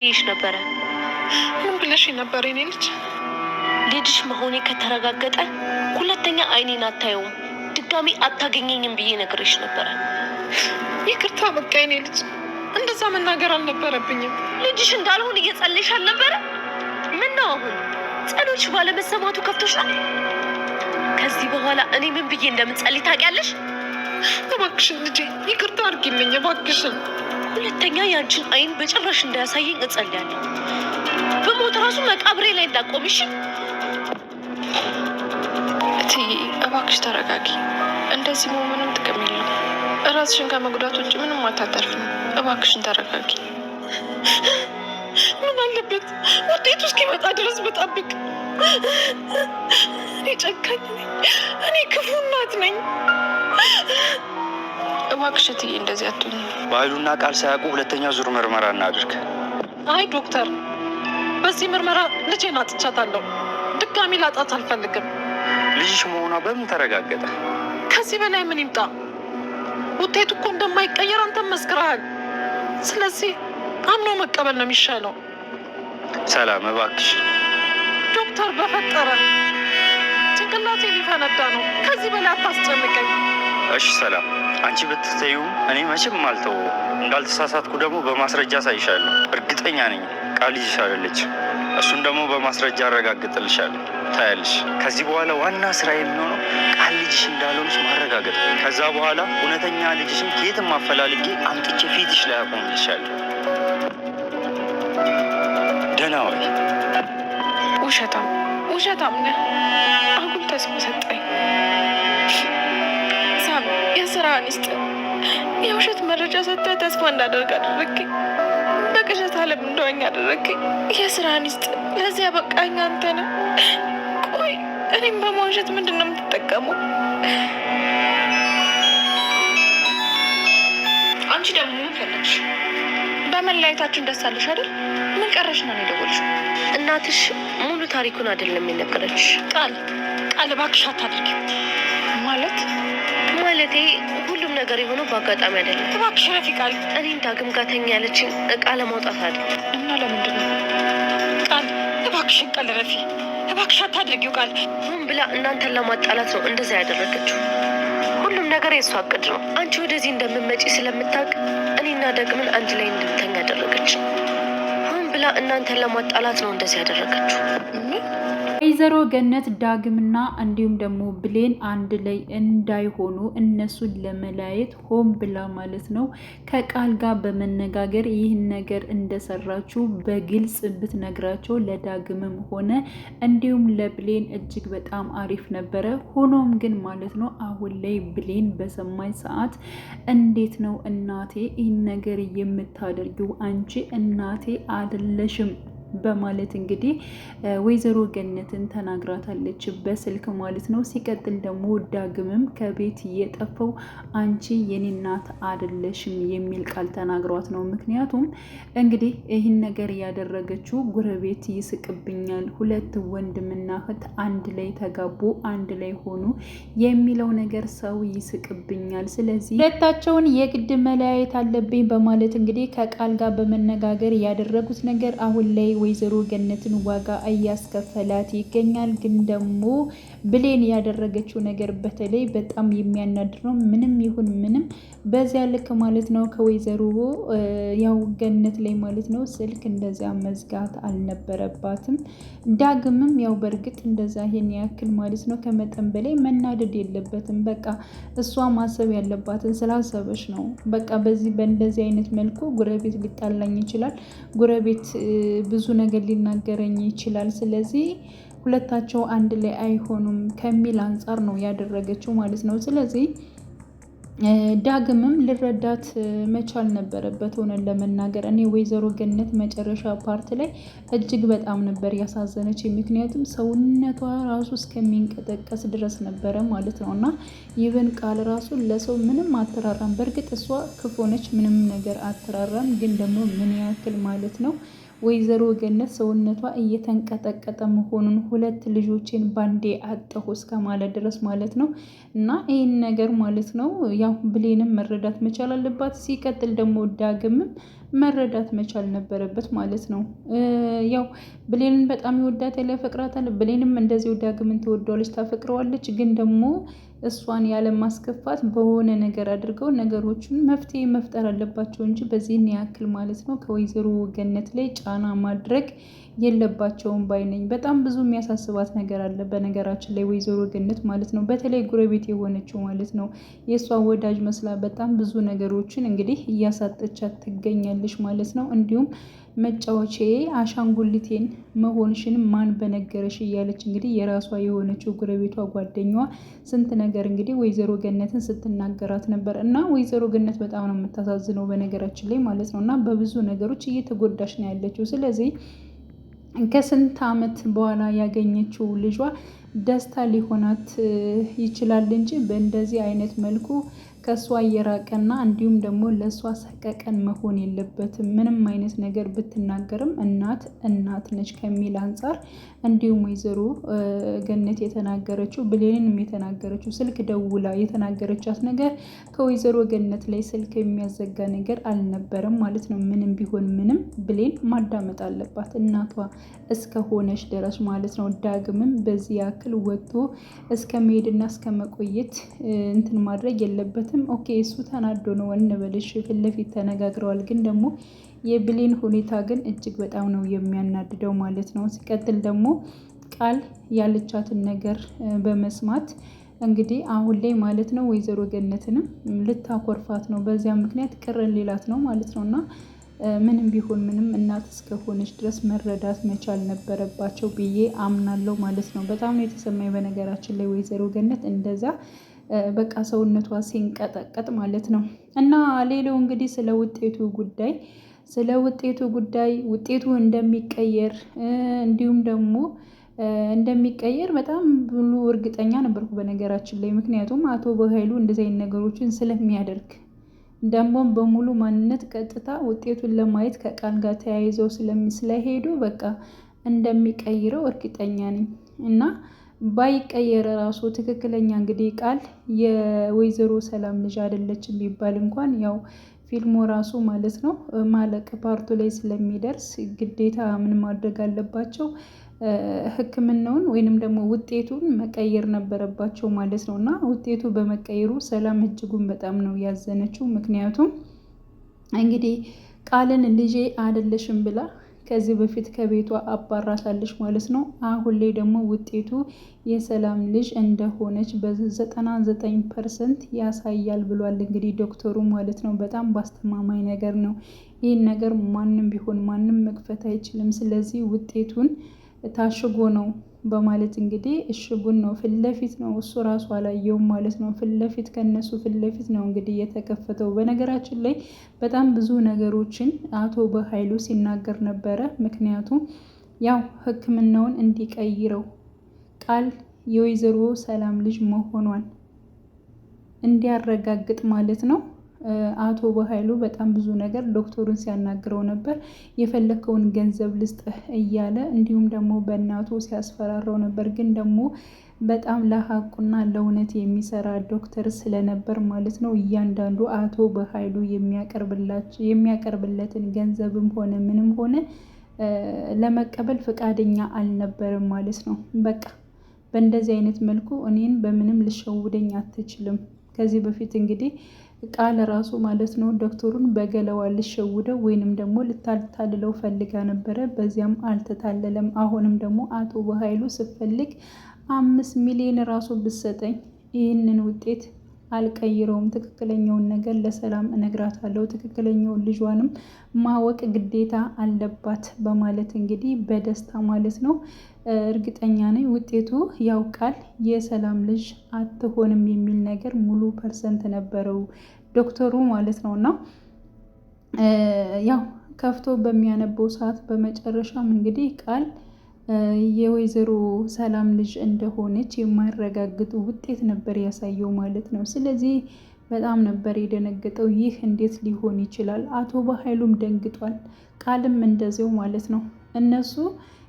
ይሽ ነበረ። ምን ብለሽ ነበር? የኔ ልጅሽ መሆኔ ከተረጋገጠ ሁለተኛ አይኔን አታየውም፣ ድጋሚ አታገኘኝም ብዬ ነግሬሽ ነበረ። ይቅርታ በቃ የኔ ልጅ፣ እንደዛ መናገር አልነበረብኝም። ልጅሽ እንዳልሆን እየጸለይሽ አልነበረ? ምን ነው አሁን ጸሎትሽ ባለመሰማቱ ከፍቶሽ ነው? ከዚህ በኋላ እኔ ምን ብዬ እንደምጸልይ ታውቂያለሽ? እባክሽን ልጄ ይቅርታ አድርጊልኝ እባክሽን። ሁለተኛ ያንቺን አይን በጭራሽ እንዳያሳየኝ እጸልያለሁ። በሞት ራሱ መቃብሬ ላይ እንዳቆምሽ። እትዬ እባክሽ ተረጋጊ። እንደዚህ መሆን ምንም ጥቅም የለውም። እራስሽን ከመጉዳት ውጭ ምንም አታተርፍም። እባክሽን ተረጋጊ። ምን አለበት ውጤቱ እስኪመጣ ድረስ በጣብቅ። እኔ ጨካኝ ነኝ። እኔ ክፉ እናት ነኝ። እባክሽ እትዬ እንደዚህ አትሁኝ። በኃይሉና ቃል ሳያውቁ ሁለተኛ ዙር ምርመራ እናድርግ። አይ ዶክተር፣ በዚህ ምርመራ ልጄን አጥቻታለሁ። ድጋሚ ላጣት አልፈልግም። ልጅሽ መሆኗ በምን ተረጋገጠ? ከዚህ በላይ ምን ይምጣ? ውጤቱ እኮ እንደማይቀየር አንተም መስክረሃል። ስለዚህ አምኖ መቀበል ነው የሚሻለው። ሰላም እባክሽ ዶክተር፣ በፈጠረ ጭንቅላቴ ሊፈነዳ ነው። ከዚህ በላይ አታስጨንቀኝ። እሺ ሰላም፣ አንቺ ብትተዩ እኔ መቼም አልተው። እንዳልተሳሳትኩ ደግሞ በማስረጃ ሳይሻለሁ። እርግጠኛ ነኝ ቃል ልጅሽ አይደለች። እሱን ደግሞ በማስረጃ አረጋግጥልሻለሁ። ታያለሽ። ከዚህ በኋላ ዋና ስራ የሚሆነው ቃል ልጅሽ እንዳልሆነች ማረጋገጥ። ከዛ በኋላ እውነተኛ ልጅሽን ከየትም አፈላልጌ አምጥቼ ፊትሽ ላይ አቆምልሻለሁ። ደህና ወይ? ውሸታም ነህ። አጉል ተስፋ ሰጠኝ። ሳም የስራህን ይስጥ። የውሸት መረጃ ሰጥተህ ተስፋ እንዳደርግ አደረግኝ። በቅዠት ዓለም እንደዋኝ አደረግኝ። የስራህን ይስጥ። ለዚያ በቃኝ አንተ ነህ። ቆይ እኔም በመዋሸት ምንድን ነው የምትጠቀመው? አንቺ ደግሞ ምን ፈለግሽ? በመለያየታችን ደስ አለሽ አይደል? ምን ቀረሽ ነው የደወልሽው? እናትሽ ሙሉ ታሪኩን አይደለም የነገረችሽ። ቃል እባክሽ አታድርጊ። ማለቴ ሁሉም ነገር የሆነው በአጋጣሚ አይደለም። እባክሽ ረፊ ቃል፣ እኔን ዳግም ጋተኛ ያለችኝ እቃ ለማውጣት አይደል? እና ለምንድን ነው? ቃል እባክሽን፣ ቃል ረፊ እባክሽ አታድርጊው። ቃል ሆን ብላ እናንተን ለማጣላት ነው እንደዛ ያደረገችው። ሁሉም ነገር የእሷ እቅድ ነው። አንቺ ወደዚህ እንደምመጪ ስለምታውቅ እኔና ዳግምን አንድ ላይ እንድንተኛ ያደረገች። ሆን ብላ እናንተን ለማጣላት ነው እንደዚህ ያደረገችው። ወይዘሮ ገነት ዳግምና እንዲሁም ደግሞ ብሌን አንድ ላይ እንዳይሆኑ እነሱን ለመለያየት ሆን ብላ ማለት ነው ከቃል ጋር በመነጋገር ይህን ነገር እንደሰራችው በግልጽ ብትነግራቸው ለዳግምም ሆነ እንዲሁም ለብሌን እጅግ በጣም አሪፍ ነበረ። ሆኖም ግን ማለት ነው አሁን ላይ ብሌን በሰማይ ሰዓት እንዴት ነው እናቴ ይህን ነገር የምታደርጊው? አንቺ እናቴ አይደለሽም በማለት እንግዲህ ወይዘሮ ገነትን ተናግራታለች በስልክ ማለት ነው። ሲቀጥል ደግሞ ዳግምም ከቤት የጠፋው አንቺ የኔ እናት አይደለሽም የሚል ቃል ተናግሯት ነው። ምክንያቱም እንግዲህ ይህን ነገር ያደረገችው ጎረቤት ይስቅብኛል፣ ሁለት ወንድምና እህት አንድ ላይ ተጋቡ፣ አንድ ላይ ሆኑ የሚለው ነገር ሰው ይስቅብኛል፣ ስለዚህ ሁለታቸውን የግድ መለያየት አለብኝ በማለት እንግዲህ ከቃል ጋር በመነጋገር ያደረጉት ነገር አሁን ላይ ወይዘሮ ገነትን ዋጋ እያስከፈላት ይገኛል። ግን ደግሞ ብሌን ያደረገችው ነገር በተለይ በጣም የሚያናድር ነው። ምንም ይሁን ምንም በዚያ ልክ ማለት ነው ከወይዘሮ ያው ገነት ላይ ማለት ነው ስልክ እንደዚያ መዝጋት አልነበረባትም። ዳግምም ያው በእርግጥ እንደዛ ይሄን ያክል ማለት ነው ከመጠን በላይ መናደድ የለበትም። በቃ እሷ ማሰብ ያለባትን ስላሰበች ነው። በቃ በእንደዚህ አይነት መልኩ ጎረቤት ሊጣላኝ ይችላል፣ ጎረቤት ብዙ ነገር ሊናገረኝ ይችላል፣ ስለዚህ ሁለታቸው አንድ ላይ አይሆኑም ከሚል አንጻር ነው ያደረገችው ማለት ነው። ስለዚህ ዳግምም ልረዳት መቻል ነበረበት። ሆነን ለመናገር እኔ ወይዘሮ ገነት መጨረሻ ፓርት ላይ እጅግ በጣም ነበር ያሳዘነች። ምክንያቱም ሰውነቷ ራሱ እስከሚንቀጠቀስ ድረስ ነበረ ማለት ነው። እና ይብን ቃል ራሱ ለሰው ምንም አትራራም። በእርግጥ እሷ ክፉ ነች፣ ምንም ነገር አትራራም። ግን ደግሞ ምን ያክል ማለት ነው ወይዘሮ ገነት ሰውነቷ እየተንቀጠቀጠ መሆኑን ሁለት ልጆችን ባንዴ አጠሁ እስከ ማለት ድረስ ማለት ነው። እና ይህን ነገር ማለት ነው ያው ብሌንም መረዳት መቻል አለባት። ሲቀጥል ደግሞ ዳግምም መረዳት መቻል ነበረበት ማለት ነው። ያው ብሌንን በጣም ይወዳታል፣ ያፈቅራታል። ብሌንም እንደዚሁ ዳግምን ትወደዋለች፣ ታፈቅረዋለች። ግን ደግሞ እሷን ያለማስከፋት በሆነ ነገር አድርገው ነገሮችን መፍትሄ መፍጠር አለባቸው እንጂ በዚህን ያክል ማለት ነው ከወይዘሮ ገነት ላይ ጫና ማድረግ የለባቸውም ባይነኝ። በጣም ብዙ የሚያሳስባት ነገር አለ በነገራችን ላይ ወይዘሮ ገነት ማለት ነው። በተለይ ጎረቤት የሆነችው ማለት ነው የእሷ ወዳጅ መስላ በጣም ብዙ ነገሮችን እንግዲህ እያሳጠቻት ትገኛለች ማለት ነው። እንዲሁም መጫወቼ አሻንጉሊቴን መሆንሽን ማን በነገረሽ እያለች እንግዲህ የራሷ የሆነችው ጎረቤቷ ጓደኛዋ ስንት ነገር እንግዲህ ወይዘሮ ገነትን ስትናገራት ነበር። እና ወይዘሮ ገነት በጣም ነው የምታሳዝነው በነገራችን ላይ ማለት ነው። እና በብዙ ነገሮች እየተጎዳች ነው ያለችው። ስለዚህ ከስንት ዓመት በኋላ ያገኘችው ልጇ ደስታ ሊሆናት ይችላል እንጂ በእንደዚህ አይነት መልኩ ከእሷ እየራቀና እንዲሁም ደግሞ ለእሷ ሰቀቀን መሆን የለበትም። ምንም አይነት ነገር ብትናገርም እናት ነች ከሚል አንጻር እንዲሁም ወይዘሮ ገነት የተናገረችው ብሌንም የተናገረችው ስልክ ደውላ የተናገረቻት ነገር ከወይዘሮ ገነት ላይ ስልክ የሚያዘጋ ነገር አልነበረም ማለት ነው። ምንም ቢሆን ምንም ብሌን ማዳመጥ አለባት እናቷ እስከሆነች ድረስ ማለት ነው። ዳግምም በዚህ ያክል ወጥቶ እስከ መሄድና እስከ መቆየት እንትን ማድረግ የለበትም። ኦኬ እሱ ተናዶ ነው እንበልሽ፣ ፊት ለፊት ተነጋግረዋል። ግን ደግሞ የብሌን ሁኔታ ግን እጅግ በጣም ነው የሚያናድደው ማለት ነው። ሲቀጥል ደግሞ ቃል ያለቻትን ነገር በመስማት እንግዲህ አሁን ላይ ማለት ነው ወይዘሮ ገነትንም ልታኮርፋት ነው። በዚያ ምክንያት ቅርን ሌላት ነው ማለት ነው። እና ምንም ቢሆን ምንም እናት እስከሆነች ድረስ መረዳት መቻል ነበረባቸው ብዬ አምናለሁ ማለት ነው። በጣም ነው የተሰማኝ በነገራችን ላይ ወይዘሮ ገነት እንደዛ በቃ ሰውነቷ ሲንቀጠቀጥ ማለት ነው። እና ሌላው እንግዲህ ስለ ውጤቱ እንደሚቀየር እንዲሁም ደግሞ እንደሚቀየር በጣም ብሉ እርግጠኛ ነበርኩ በነገራችን ላይ። ምክንያቱም አቶ በኃይሉ እንደዚህ አይነት ነገሮችን ስለሚያደርግ ደግሞም በሙሉ ማንነት ቀጥታ ውጤቱን ለማየት ከቃል ጋር ተያይዘው ስለሄዱ በቃ እንደሚቀይረው እርግጠኛ ነኝ። እና ባይቀየር ራሱ ትክክለኛ እንግዲህ ቃል የወይዘሮ ሰላም ልጅ አይደለችም ቢባል እንኳን ያው ፊልሙ ራሱ ማለት ነው ማለቅ ፓርቱ ላይ ስለሚደርስ ግዴታ ምን ማድረግ አለባቸው? ሕክምናውን ወይንም ደግሞ ውጤቱን መቀየር ነበረባቸው ማለት ነው። እና ውጤቱ በመቀየሩ ሰላም እጅጉን በጣም ነው ያዘነችው። ምክንያቱም እንግዲህ ቃልን ልጄ አይደለሽም ብላ ከዚህ በፊት ከቤቷ አባራታለች ማለት ነው። አሁን ላይ ደግሞ ውጤቱ የሰላም ልጅ እንደሆነች በ99% ያሳያል ብሏል እንግዲህ ዶክተሩ ማለት ነው። በጣም በአስተማማኝ ነገር ነው። ይህን ነገር ማንም ቢሆን ማንም መክፈት አይችልም። ስለዚህ ውጤቱን ታሽጎ ነው በማለት እንግዲህ እሽጉን ነው ፊት ለፊት ነው እሱ ራሱ አላየውም ማለት ነው። ፊት ለፊት ከነሱ ፊት ለፊት ነው እንግዲህ የተከፈተው። በነገራችን ላይ በጣም ብዙ ነገሮችን አቶ በኃይሉ ሲናገር ነበረ። ምክንያቱም ያው ሕክምናውን እንዲቀይረው ቃል የወይዘሮ ሰላም ልጅ መሆኗን እንዲያረጋግጥ ማለት ነው። አቶ በኃይሉ በጣም ብዙ ነገር ዶክተሩን ሲያናግረው ነበር። የፈለከውን ገንዘብ ልስጥህ እያለ እንዲሁም ደግሞ በእናቱ ሲያስፈራራው ነበር። ግን ደግሞ በጣም ለሀቁና ለእውነት የሚሰራ ዶክተር ስለነበር ማለት ነው እያንዳንዱ አቶ በኃይሉ የሚያቀርብለትን ገንዘብም ሆነ ምንም ሆነ ለመቀበል ፈቃደኛ አልነበረም ማለት ነው። በቃ በእንደዚህ አይነት መልኩ እኔን በምንም ልሸውደኝ አትችልም። ከዚህ በፊት እንግዲህ ቃል ራሱ ማለት ነው ዶክተሩን በገለዋ ልሸውደው ወይንም ደግሞ ልታልታልለው ፈልጋ ነበረ። በዚያም አልተታለለም። አሁንም ደግሞ አቶ በኃይሉ ስፈልግ 5 ሚሊዮን ራሱ ብሰጠኝ ይህንን ውጤት አልቀይረውም። ትክክለኛውን ነገር ለሰላም እነግራታለሁ። ትክክለኛውን ልጇንም ማወቅ ግዴታ አለባት በማለት እንግዲህ በደስታ ማለት ነው እርግጠኛ ነኝ ውጤቱ ያውቃል የሰላም ልጅ አትሆንም የሚል ነገር ሙሉ ፐርሰንት ነበረው ዶክተሩ ማለት ነው። እና ያው ከፍቶ በሚያነበው ሰዓት በመጨረሻም እንግዲህ ቃል የወይዘሮ ሰላም ልጅ እንደሆነች የማያረጋግጡ ውጤት ነበር ያሳየው ማለት ነው። ስለዚህ በጣም ነበር የደነገጠው። ይህ እንዴት ሊሆን ይችላል? አቶ በኃይሉም ደንግጧል። ቃልም እንደዚው ማለት ነው። እነሱ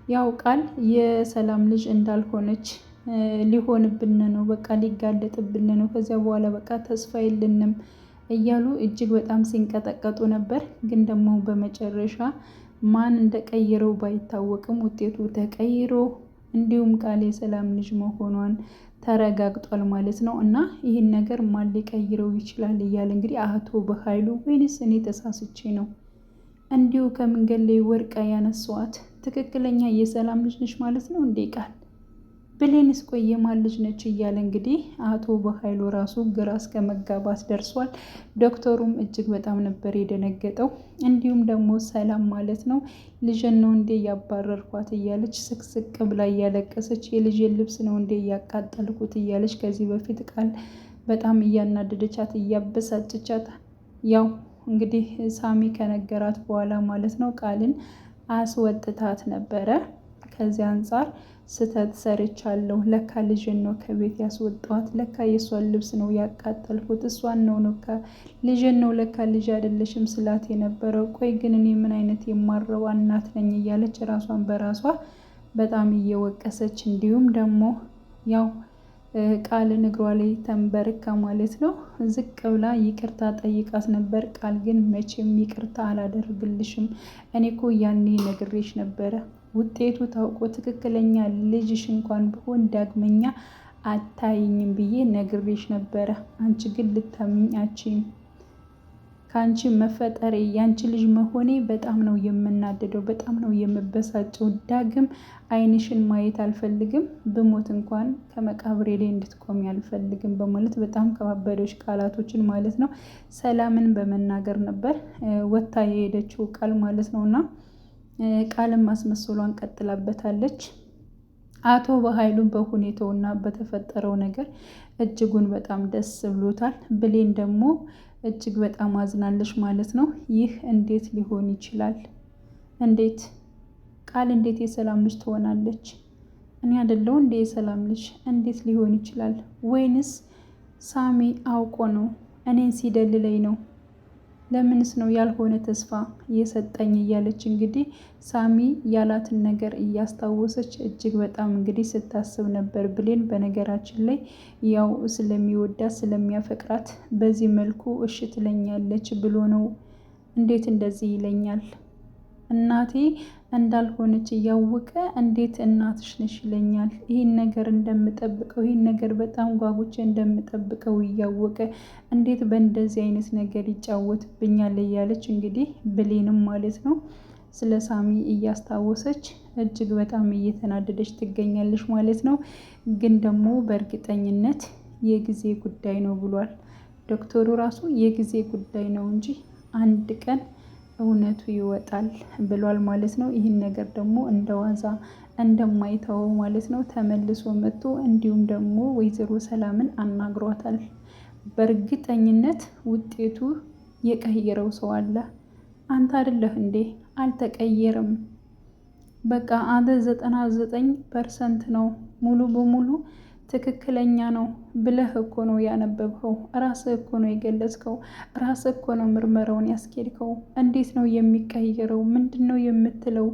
ያው ቃል የሰላም ልጅ እንዳልሆነች ሊሆንብን ነው፣ በቃ ሊጋለጥብን ነው፣ ከዚያ በኋላ በቃ ተስፋ የለንም እያሉ እጅግ በጣም ሲንቀጠቀጡ ነበር። ግን ደግሞ በመጨረሻ ማን እንደቀየረው ባይታወቅም ውጤቱ ተቀይሮ እንዲሁም ቃል የሰላም ልጅ መሆኗን ተረጋግጧል ማለት ነው። እና ይህን ነገር ማን ሊቀይረው ይችላል እያለ እንግዲህ አቶ በኃይሉ ወይንስ እኔ ተሳስቼ ነው እንዲሁ ከመንገድ ላይ ወርቃ ያነሷት ትክክለኛ የሰላም ልጅ ነች ማለት ነው እንዴ? ቃል ብሌንስ ቆይ የማን ልጅ ነች እያለ እንግዲህ አቶ በኃይሉ ራሱ ግራ እስከ መጋባት ደርሷል። ዶክተሩም እጅግ በጣም ነበር የደነገጠው። እንዲሁም ደግሞ ሰላም ማለት ነው ልጅን ነው እንዴ እያባረርኳት እያለች ስቅስቅ ብላ እያለቀሰች የልጅን ልብስ ነው እንዴ እያቃጠልኩት እያለች ከዚህ በፊት ቃል በጣም እያናደደቻት እያበሳጭቻት ያው እንግዲህ ሳሚ ከነገራት በኋላ ማለት ነው ቃልን አስወጥታት ነበረ። ከዚህ አንጻር ስተት ሰርቻለሁ፣ ለካ ልጅን ነው ከቤት ያስወጣዋት፣ ለካ የእሷን ልብስ ነው ያቃጠልኩት፣ እሷን ነው ልጅን ነው ለካ ልጅ አይደለሽም ስላት የነበረው። ቆይ ግን እኔ ምን አይነት የማረባ እናት ነኝ እያለች ራሷን በራሷ በጣም እየወቀሰች እንዲሁም ደግሞ ያው ቃልን እግሯ ላይ ተንበርካ ማለት ነው ዝቅ ብላ ይቅርታ ጠይቃት ነበር። ቃል ግን መቼም ይቅርታ አላደርግልሽም፣ እኔ እኮ ያኔ ነግሬሽ ነበረ ውጤቱ ታውቆ ትክክለኛ ልጅሽ እንኳን ቢሆን ዳግመኛ አታይኝም ብዬ ነግሬሽ ነበረ። አንቺ ግን ልታምኛችም ከአንቺ መፈጠሬ ያንቺ ልጅ መሆኔ በጣም ነው የምናደደው፣ በጣም ነው የምበሳጨው። ዳግም ዓይንሽን ማየት አልፈልግም፣ ብሞት እንኳን ከመቃብሬ ላይ እንድትቆሚ አልፈልግም በማለት በጣም ከባበዶች ቃላቶችን ማለት ነው ሰላምን በመናገር ነበር ወታ የሄደችው ቃል ማለት ነው። እና ቃልም ማስመሰሏን ቀጥላበታለች። አቶ በኃይሉ በሁኔታውና በተፈጠረው ነገር እጅጉን በጣም ደስ ብሎታል። ብሌን ደግሞ እጅግ በጣም አዝናለች ማለት ነው። ይህ እንዴት ሊሆን ይችላል? እንዴት ቃል እንዴት የሰላም ልጅ ትሆናለች? እኔ አይደለሁ እንዴ የሰላም ልጅ? እንዴት ሊሆን ይችላል? ወይንስ ሳሚ አውቆ ነው እኔን ሲደልለኝ ነው? ለምንስ ነው ያልሆነ ተስፋ እየሰጠኝ እያለች እንግዲህ ሳሚ ያላትን ነገር እያስታወሰች እጅግ በጣም እንግዲህ ስታስብ ነበር። ብሌን በነገራችን ላይ ያው ስለሚወዳት ስለሚያፈቅራት በዚህ መልኩ እሺ ትለኛለች ብሎ ነው። እንዴት እንደዚህ ይለኛል? እናቴ እንዳልሆነች እያወቀ እንዴት እናትሽ ነሽ ይለኛል? ይህን ነገር እንደምጠብቀው ይህን ነገር በጣም ጓጉቼ እንደምጠብቀው እያወቀ እንዴት በእንደዚህ አይነት ነገር ይጫወትብኛል? እያለች እንግዲህ ብሌንም ማለት ነው ስለ ሳሚ እያስታወሰች እጅግ በጣም እየተናደደች ትገኛለች ማለት ነው። ግን ደግሞ በእርግጠኝነት የጊዜ ጉዳይ ነው ብሏል ዶክተሩ ራሱ። የጊዜ ጉዳይ ነው እንጂ አንድ ቀን እውነቱ ይወጣል ብሏል ማለት ነው። ይህን ነገር ደግሞ እንደዋዛ እንደማይተወው ማለት ነው ተመልሶ መጥቶ እንዲሁም ደግሞ ወይዘሮ ሰላምን አናግሯታል። በእርግጠኝነት ውጤቱ የቀየረው ሰው አለ። አንተ አይደለህ እንዴ? አልተቀየረም። በቃ አንተ 99% ነው ሙሉ በሙሉ ትክክለኛ ነው ብለህ እኮ ነው ያነበብከው። ራስህ እኮ ነው የገለጽከው። ራስህ እኮ ነው ምርመራውን ያስኬድከው። እንዴት ነው የሚቀየረው? ምንድን ነው የምትለው?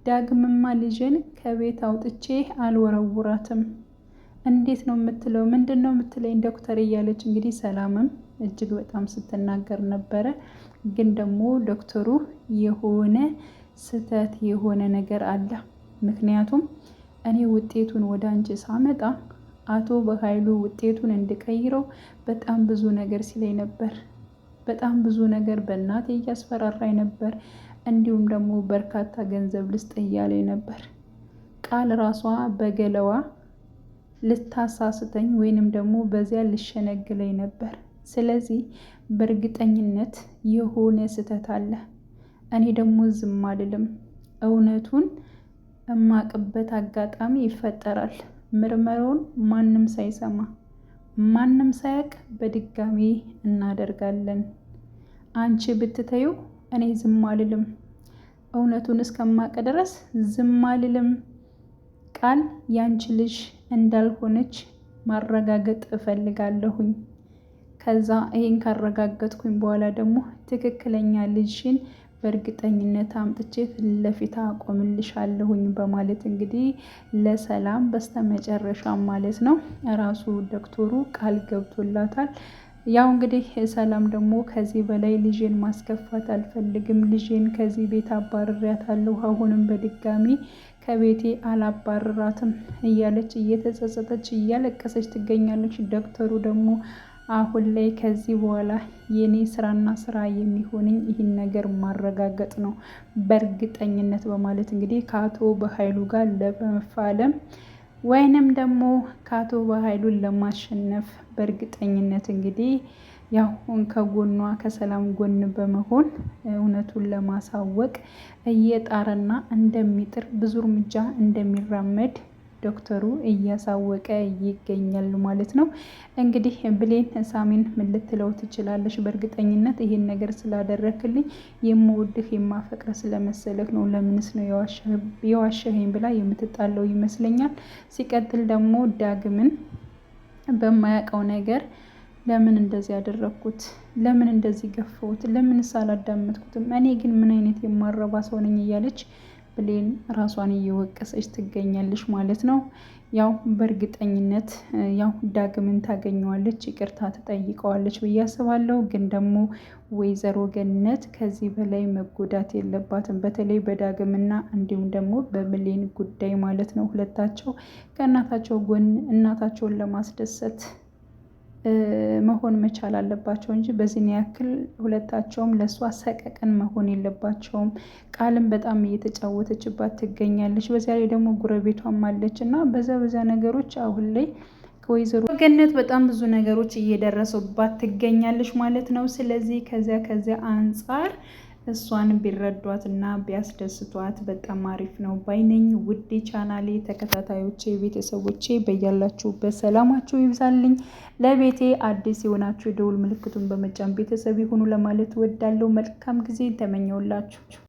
ዳግምማ ልጅን ከቤት አውጥቼ አልወረውራትም። እንዴት ነው የምትለው? ምንድን ነው የምትለኝ ዶክተር? እያለች እንግዲህ ሰላምም እጅግ በጣም ስትናገር ነበረ። ግን ደግሞ ዶክተሩ የሆነ ስህተት የሆነ ነገር አለ። ምክንያቱም እኔ ውጤቱን ወደ አንቺ ሳመጣ አቶ በኃይሉ ውጤቱን እንድቀይረው በጣም ብዙ ነገር ሲለኝ ነበር። በጣም ብዙ ነገር በእናቴ እያስፈራራኝ ነበር። እንዲሁም ደግሞ በርካታ ገንዘብ ልስጥ እያለኝ ነበር። ቃል ራሷ በገለዋ ልታሳስተኝ ወይንም ደግሞ በዚያ ልሸነግለኝ ነበር። ስለዚህ በእርግጠኝነት የሆነ ስህተት አለ። እኔ ደግሞ ዝም አልልም። እውነቱን እማቅበት አጋጣሚ ይፈጠራል። ምርመራውን ማንም ሳይሰማ ማንም ሳያውቅ በድጋሚ እናደርጋለን። አንቺ ብትተዩ እኔ ዝም አልልም። እውነቱን እስከማውቅ ድረስ ዝም አልልም። ቃል ያንቺ ልጅ እንዳልሆነች ማረጋገጥ እፈልጋለሁኝ። ከዛ ይሄን ካረጋገጥኩኝ በኋላ ደግሞ ትክክለኛ ልጅሽን በእርግጠኝነት አምጥቼ ፊት ለፊት አቆምልሻለሁኝ በማለት እንግዲህ ለሰላም በስተመጨረሻ ማለት ነው ራሱ ዶክተሩ ቃል ገብቶላታል። ያው እንግዲህ ሰላም ደግሞ ከዚህ በላይ ልጄን ማስከፋት አልፈልግም፣ ልጄን ከዚህ ቤት አባርሪያታለሁ፣ አሁንም በድጋሚ ከቤቴ አላባርራትም እያለች እየተጸጸተች እያለቀሰች ትገኛለች። ዶክተሩ ደግሞ አሁን ላይ ከዚህ በኋላ የኔ ስራና ስራ የሚሆንኝ ይህን ነገር ማረጋገጥ ነው በእርግጠኝነት በማለት እንግዲህ ከአቶ በኃይሉ ጋር ለመፋለም ወይንም ደግሞ ከአቶ በኃይሉን ለማሸነፍ በእርግጠኝነት እንግዲህ ያው ከጎኗ ከሰላም ጎን በመሆን እውነቱን ለማሳወቅ እየጣረና እንደሚጥር ብዙ እርምጃ እንደሚራመድ ዶክተሩ እያሳወቀ ይገኛል ማለት ነው። እንግዲህ ብሌን ሳሚን ምን ልትለው ትችላለች? በእርግጠኝነት ይሄን ነገር ስላደረክልኝ የምወድህ የማፈቅረ ስለመሰለህ ነው፣ ለምንስ ነው የዋሸኸኝ ብላ የምትጣለው ይመስለኛል። ሲቀጥል ደግሞ ዳግምን በማያውቀው ነገር ለምን እንደዚህ ያደረግኩት፣ ለምን እንደዚህ ገፈውት፣ ለምንስ አላዳመጥኩትም፣ እኔ ግን ምን አይነት የማረባ ሰው ነኝ እያለች ብሌን ራሷን እየወቀሰች ትገኛለች ማለት ነው። ያው በእርግጠኝነት ያው ዳግምን ታገኘዋለች፣ ይቅርታ ትጠይቀዋለች ብዬ አስባለሁ። ግን ደግሞ ወይዘሮ ገነት ከዚህ በላይ መጎዳት የለባትም። በተለይ በዳግምና እንዲሁም ደግሞ በብሌን ጉዳይ ማለት ነው። ሁለታቸው ከእናታቸው ጎን እናታቸውን ለማስደሰት መሆን መቻል አለባቸው እንጂ በዚህን ያክል ሁለታቸውም ለእሷ ሰቀቀን መሆን የለባቸውም። ቃልም በጣም እየተጫወተችባት ትገኛለች። በዚያ ላይ ደግሞ ጉረቤቷም አለች እና በዛ ነገሮች አሁን ላይ ከወይዘሮ ገነት በጣም ብዙ ነገሮች እየደረሱባት ትገኛለች ማለት ነው። ስለዚህ ከዚያ አንጻር እሷን ቢረዷትና ቢያስደስቷት በጣም አሪፍ ነው ባይነኝ። ውድ ቻናሌ ተከታታዮቼ ቤተሰቦቼ በያላችሁበት ሰላማችሁ ይብዛልኝ። ለቤቴ አዲስ የሆናችሁ የደውል ምልክቱን በመጫን ቤተሰብ ይሁኑ ለማለት እወዳለሁ። መልካም ጊዜ ተመኘውላችሁ።